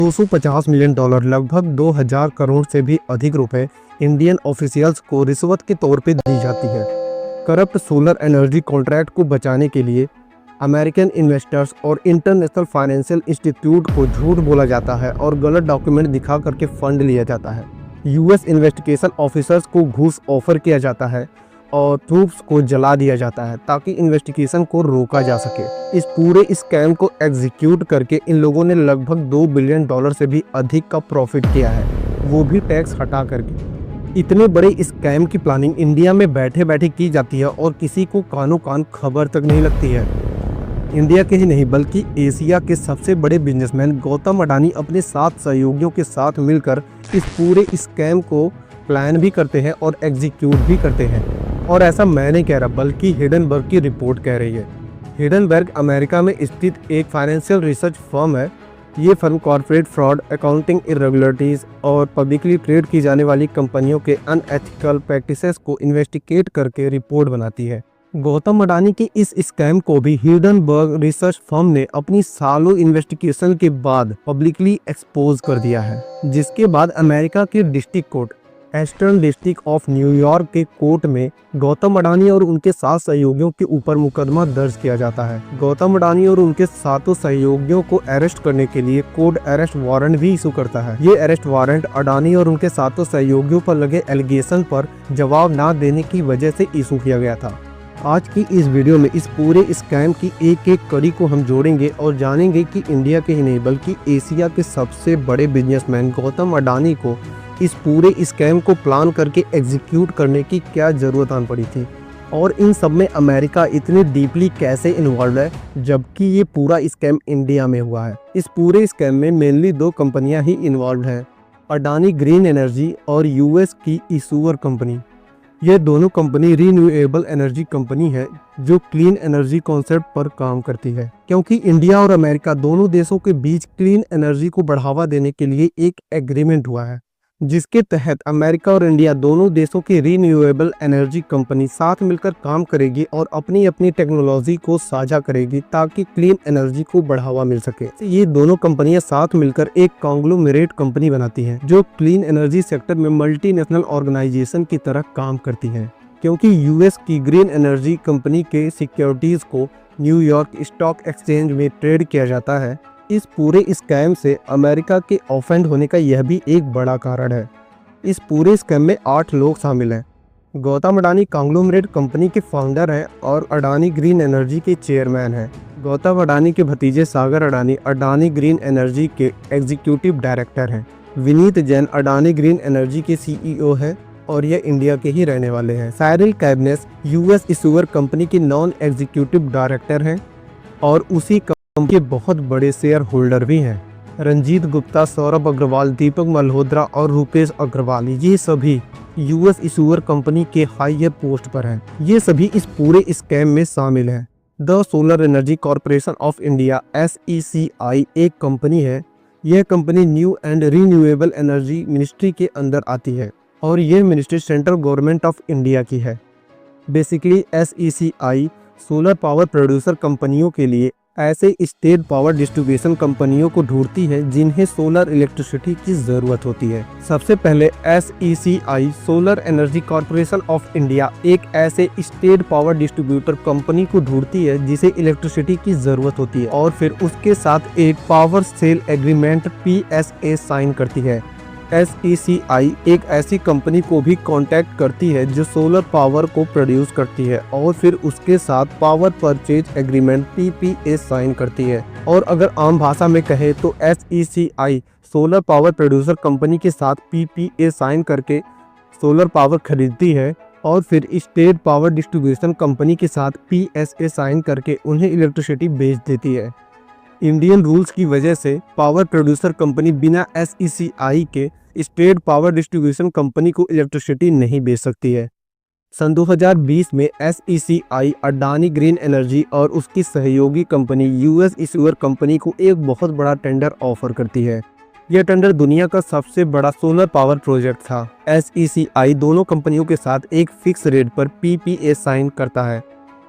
$250 million लगभग 2000 करोड़ से भी अधिक रुपए इंडियन ऑफिशियल्स को रिश्वत के तौर पे दी जाती है। करप्ट सोलर एनर्जी कॉन्ट्रैक्ट को बचाने के लिए अमेरिकन इन्वेस्टर्स और इंटरनेशनल फाइनेंशियल इंस्टीट्यूट को झूठ बोला जाता है और गलत डॉक्यूमेंट दिखा करके फंड लिया जाता है। यूएस इन्वेस्टिगेशन ऑफिसर्स को घूस ऑफर किया जाता है और प्रूफ्स को जला दिया जाता है ताकि इन्वेस्टिगेशन को रोका जा सके। इस पूरे स्कैम को एग्जीक्यूट करके इन लोगों ने लगभग $2 बिलियन से भी अधिक का प्रॉफिट किया है, वो भी टैक्स हटा करके। इतने बड़े स्कैम की प्लानिंग इंडिया में बैठे बैठे की जाती है और किसी को कानों कान खबर तक नहीं लगती है। इंडिया के ही नहीं बल्कि एशिया के सबसे बड़े बिजनेसमैन गौतम अडानी अपने 7 सहयोगियों के साथ मिलकर इस पूरे स्कैम को प्लान भी करते हैं और एग्जीक्यूट भी करते हैं। और ऐसा मैं नहीं कह रहा बल्कि हिडनबर्ग की रिपोर्ट कह रही है। हिडनबर्ग अमेरिका में स्थित एक फाइनेंशियल रिसर्च फर्म है। ये firm corporate fraud, accounting irregularities और पब्लिकली ट्रेड की जाने वाली कंपनियों के अनएथिकल प्रैक्टिसेस को इन्वेस्टिगेट करके रिपोर्ट बनाती है। गौतम अडानी के इस स्कैम को भी हिडनबर्ग रिसर्च फर्म ने अपनी सालों इन्वेस्टिगेशन के बाद पब्लिकली एक्सपोज कर दिया है, जिसके बाद अमेरिका के district court eastern district of New York के कोर्ट में गौतम अडानी और उनके 7 सहयोगियों के ऊपर मुकदमा दर्ज किया जाता है। गौतम अडानी और उनके 7 सहयोगियों को अरेस्ट करने के लिए कोर्ट अरेस्ट वारंट भी इशू करता है। ये अरेस्ट वारंट अडानी और उनके 7 सहयोगियों पर लगे एलिगेशन पर जवाब ना देने की वजह से इशू किया गया था। आज की इस वीडियो में इस पूरे स्कैम की एक एक कड़ी को हम जोड़ेंगे और जानेंगे कि इंडिया के ही नहीं बल्कि एशिया के सबसे बड़े बिजनेसमैन गौतम अडानी को इस पूरे स्कैम को प्लान करके एग्जीक्यूट करने की क्या ज़रूरत आन पड़ी थी और इन सब में अमेरिका इतने डीपली कैसे इन्वॉल्व है, जबकि ये पूरा स्कैम इंडिया में हुआ है। इस पूरे स्कैम में मेनली 2 कंपनियां ही इन्वॉल्व हैं, अडानी ग्रीन एनर्जी और यूएस की इशूअर कंपनी। ये दोनों कंपनी रीन्यूएबल एनर्जी कंपनी है जो क्लीन एनर्जी कॉन्सेप्ट पर काम करती है, क्योंकि इंडिया और अमेरिका दोनों देशों के बीच क्लीन एनर्जी को बढ़ावा देने के लिए एक एग्रीमेंट हुआ है, जिसके तहत अमेरिका और इंडिया दोनों देशों की रीन्यूएबल एनर्जी कंपनी साथ मिलकर काम करेगी और अपनी अपनी टेक्नोलॉजी को साझा करेगी ताकि क्लीन एनर्जी को बढ़ावा मिल सके। ये दोनों कंपनियां साथ मिलकर एक कॉन्ग्लोमेरेट कंपनी बनाती हैं जो क्लीन एनर्जी सेक्टर में मल्टीनेशनल ऑर्गेनाइजेशन की तरह काम करती है। क्योंकि यूएस की ग्रीन एनर्जी कंपनी के सिक्योरिटीज को न्यूयॉर्क स्टॉक एक्सचेंज में ट्रेड किया जाता है, इस पूरे स्कैम से अमेरिका के ऑफेंड होने का यह भी एक बड़ा कारण है। इस पूरे स्कैम में 8 लोग शामिल हैं। गौतम अडानी कॉन्ग्लोमरेट कंपनी के फाउंडर हैं और अडानी ग्रीन एनर्जी के चेयरमैन हैं। गौतम अडानी के भतीजे सागर अडानी अडानी ग्रीन एनर्जी के एग्जीक्यूटिव डायरेक्टर हैं। विनीत जैन अडानी ग्रीन एनर्जी के सीईओ हैं और ये इंडिया के ही रहने वाले हैं। साइरिल कैबनेस यूएस इशूअर कंपनी के नॉन एग्जीक्यूटिव डायरेक्टर हैं और उसी के बहुत बड़े शेयर होल्डर भी हैं। रंजीत गुप्ता, सौरभ अग्रवाल, दीपक मल्होत्रा और रुपेश अग्रवाल ये सभी यूएस इशूअर कंपनी के हाईयर पोस्ट पर हैं। ये सभी इस पूरे स्कैम में शामिल हैं। The solar energy corporation of India SECI एक कंपनी है। यह company new and renewable energy ministry के अंदर आती है और यह ministry central government of India की है। Basically SECI solar power producer कंपनियों के लिए ऐसे स्टेट पावर डिस्ट्रीब्यूशन कंपनियों को ढूंढती है जिन्हें सोलर इलेक्ट्रिसिटी की ज़रूरत होती है। सबसे पहले SECI solar energy corporation of India एक ऐसे स्टेट पावर डिस्ट्रीब्यूटर कंपनी को ढूंढती है जिसे इलेक्ट्रिसिटी की ज़रूरत होती है और फिर उसके साथ एक power sale agreement PSA sign करती है। SECI एक ऐसी कंपनी को भी कांटेक्ट करती है जो सोलर पावर को प्रोड्यूस करती है और फिर उसके साथ power purchase agreement PPA sign करती है। और अगर आम भाषा में कहे तो SECI solar power producer company के साथ PPA साइन करके सोलर पावर खरीदती है और फिर स्टेट पावर डिस्ट्रीब्यूशन कंपनी के साथ PSA साइन करके उन्हें इलेक्ट्रिसिटी बेच देती है। इंडियन रूल्स की वजह से पावर प्रोड्यूसर कंपनी बिना SECI के स्टेट पावर डिस्ट्रीब्यूशन कंपनी को इलेक्ट्रिसिटी नहीं बेच सकती है। सन 2020 में SECI अडानी ग्रीन एनर्जी और उसकी सहयोगी कंपनी यूएस इशूअर कंपनी को एक बहुत बड़ा टेंडर ऑफर करती है। यह टेंडर दुनिया का सबसे बड़ा सोलर पावर प्रोजेक्ट था। SECI दोनों कंपनियों के साथ एक फिक्स रेट पर PPA साइन करता है।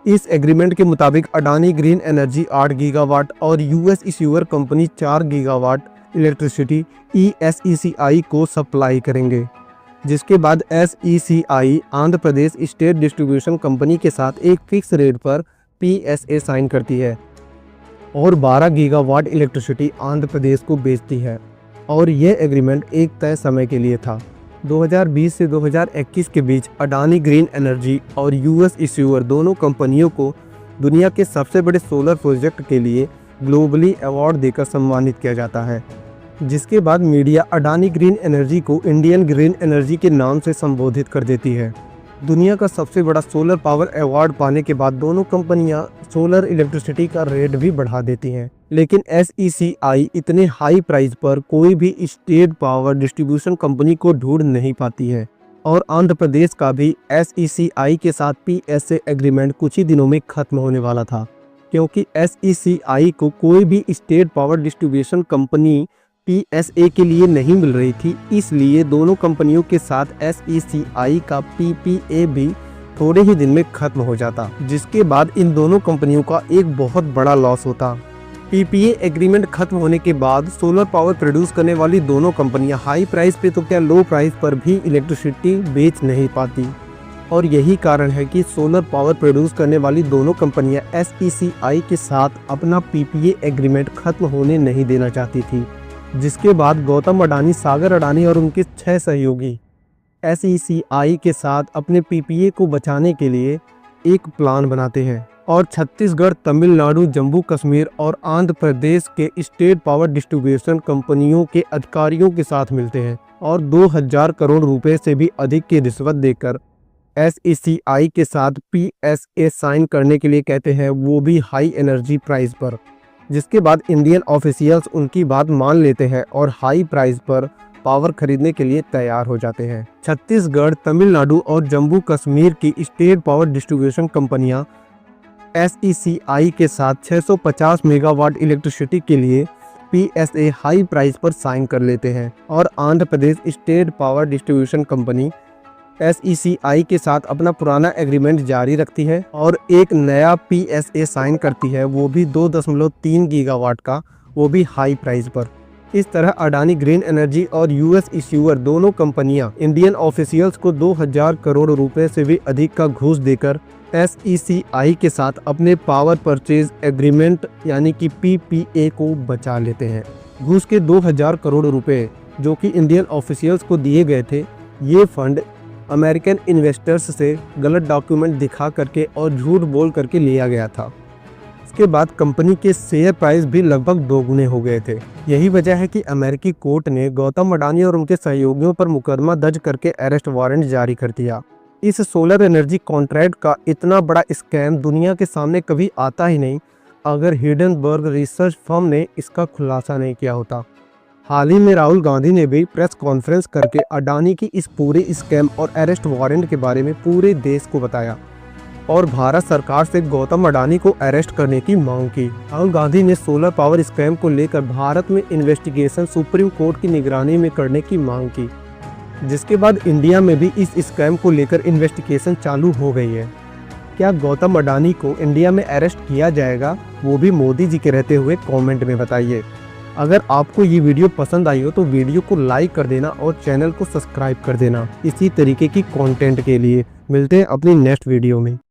इस एग्रीमेंट के मुताबिक अडानी ग्रीन एनर्जी 8 गीगावाट और US issuer company 4 gigawatt electricity ESECI को सप्लाई करेंगे, जिसके बाद SECI Andhra Pradesh state distribution company के साथ एक फिक्स रेट पर PSA साइन करती है और 12 गीगावाट इलेक्ट्रिसिटी आंध्र प्रदेश को बेचती है। और यह एग्रीमेंट एक तय समय के लिए था। 2020 से 2021 के बीच अडानी ग्रीन एनर्जी और US इश्यूअर दोनों कंपनियों को दुनिया के सबसे बड़े सोलर प्रोजेक्ट के लिए ग्लोबली अवार्ड देकर सम्मानित किया जाता है, जिसके बाद मीडिया अडानी ग्रीन एनर्जी को इंडियन ग्रीन एनर्जी के नाम से संबोधित कर देती है। दुनिया का सबसे बड़ा सोलर पावर अवार्ड पाने के बाद दोनों कंपनियां सोलर इलेक्ट्रिसिटी का रेट भी बढ़ा देती हैं, लेकिन SECI इतने हाई प्राइस पर कोई भी स्टेट पावर डिस्ट्रीब्यूशन कंपनी को ढूंढ नहीं पाती है और आंध्र प्रदेश का भी SECI के साथ PSA एग्रीमेंट कुछ ही दिनों में खत्म होने वाला था, क्योंकि SECI को कोई भी state power distribution company PSA के लिए नहीं मिल रही थी। इसलिए दोनों कंपनियों के साथ SECI का PPA भी थोड़े ही दिन में खत्म हो जाता, जिसके बाद इन दोनों कंपनियों का एक बहुत बड़ा लॉस होता। PPA एग्रीमेंट खत्म होने के बाद सोलर पावर प्रोड्यूस करने वाली दोनों कंपनियां हाई प्राइस पे तो क्या लो प्राइस पर भी इलेक्ट्रिसिटी बेच नहीं पाती और यही कारण है कि सोलर पावर प्रोड्यूस करने वाली दोनों कंपनियां SECI के साथ अपना PPA एग्रीमेंट खत्म होने नहीं देना चाहती थी, जिसके बाद गौतम अडानी, सागर अडानी और उनके 6 सहयोगी SECI के साथ अपने PPA को बचाने के लिए एक प्लान बनाते हैं और छत्तीसगढ़, तमिलनाडु, जम्मू कश्मीर और आंध्र प्रदेश के स्टेट पावर डिस्ट्रीब्यूशन कंपनियों के अधिकारियों के साथ मिलते हैं और 2000 करोड़ रुपए से भी अधिक की रिश्वत देकर SECI के साथ PSA साइन करने के लिए कहते हैं, वो भी हाई एनर्जी प्राइस पर, जिसके बाद इंडियन ऑफिशियल्स उनकी बात मान लेते हैं और हाई प्राइस पर पावर खरीदने के लिए तैयार हो जाते हैं। छत्तीसगढ़, तमिलनाडु और जम्मू कश्मीर की स्टेट पावर डिस्ट्रीब्यूशन कंपनियां SECI के साथ 650 मेगावाट इलेक्ट्रिसिटी के लिए PSA हाई प्राइस पर साइन कर लेते हैं और Andhra Pradesh state power distribution company SECI के साथ अपना पुराना एग्रीमेंट जारी रखती है और एक नया PSA साइन करती है, वो भी 2.3 गीगावाट का, वो भी हाई प्राइस पर। इस तरह अडानी ग्रीन एनर्जी और US इश्यूअर दोनों कंपनियां इंडियन ऑफिशियल्स को 2000 करोड़ रुपए से भी अधिक का घूस देकर SECI के साथ अपने पावर परचेज एग्रीमेंट यानी कि PPA को बचा लेते हैं। घूस के 2000 करोड़ रुपए जो कि इंडियन ऑफिशियल्स को दिए गए थे, ये फंड अमेरिकन इन्वेस्टर्स से गलत डॉक्यूमेंट दिखा करके और झूठ बोल करके लिया गया था। इसके बाद कंपनी के शेयर प्राइस भी लगभग दोगुने हो गए थे। यही वजह है कि अमेरिकी कोर्ट ने गौतम अडानी और उनके सहयोगियों पर मुकदमा दर्ज करके अरेस्ट वारंट जारी कर दिया। इस सोलर एनर्जी कॉन्ट्रैक्ट का इतना बड़ा स्कैम दुनिया के सामने कभी आता ही नहीं अगर हिडनबर्ग रिसर्च फर्म ने इसका खुलासा नहीं किया होता। हाल ही में राहुल गांधी ने भी प्रेस कॉन्फ्रेंस करके अडानी की इस पूरे स्कैम और अरेस्ट वारंट के बारे में पूरे देश को बताया और भारत सरकार से गौतम अडानी को अरेस्ट करने की मांग की। राहुल गांधी ने सोलर पावर स्कैम को लेकर भारत में इन्वेस्टिगेशन सुप्रीम कोर्ट की निगरानी में करने की मांग की, जिसके बाद इंडिया में भी इस स्कैम को लेकर इन्वेस्टिगेशन चालू हो गई है। क्या गौतम अडानी को इंडिया में अरेस्ट किया जाएगा, वो भी मोदी जी के रहते हुए कमेंट में बताइए। अगर आपको ये वीडियो पसंद आई हो तो वीडियो को लाइक कर देना और चैनल को सब्सक्राइब कर देना इसी तरीके की कंटेंट के लिए। मिलते हैं अपनी नेक्स्ट वीडियो में।